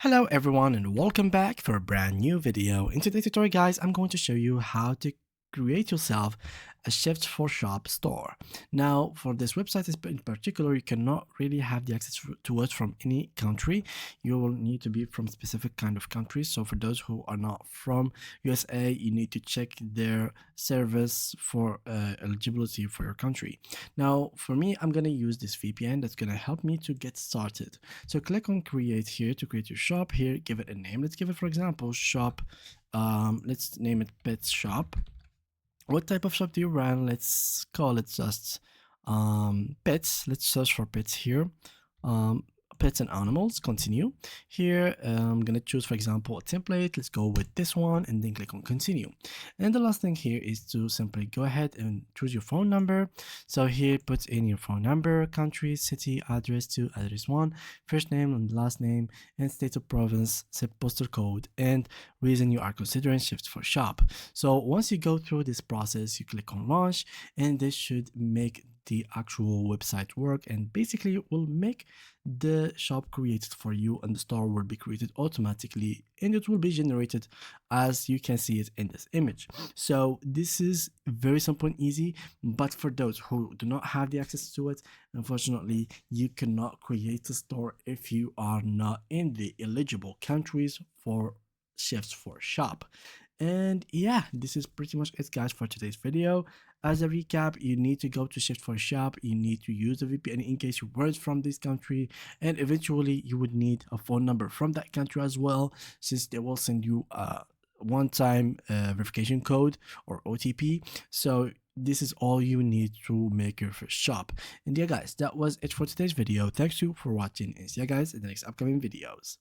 Hello everyone and welcome back for a brand new video. In today's tutorial guys, I'm going to show you how to create yourself a Shift4shop store. Now for this website in particular, you cannot really have the access to it from any country. You will need to be from specific kind of countries. So for those who are not from USA, you need to check their service for eligibility for your country. Now for me, I'm going to use this VPN that's going to help me to get started. So click on create here to create your shop. Here, give it a name. Let's give it, for example, shop. Let's name it pet shop. What type of shop do you run? Let's call it just pets. Let's search for pets here. Um, Pets and animals. Continue. Here I'm gonna choose, for example, a template. Let's go with this one and then click on continue. And the last thing here is to simply go ahead and choose your phone number. So here put in your phone number, country, city, address, to address 1, first name and last name, and state of province, zip postal code, and reason you are considering Shift4shop. So once you go through this process, you click on launch, and this should make the actual website work, and basically it will make the shop created for you, and the store will be created automatically, and it will be generated as you can see it in this image. So this is very simple and easy, but for those who do not have the access to it, unfortunately you cannot create a store if you are not in the eligible countries for Shift4shop. And yeah, this is pretty much it guys for today's video. As a recap, you need to go to Shift4shop, you need to use a VPN in case you weren't from this country, and eventually you would need a phone number from that country as well, since they will send you a one-time verification code or OTP. So this is all you need to make your first shop. And yeah guys, that was it for today's video. Thanks you for watching, and see you guys in the next upcoming videos.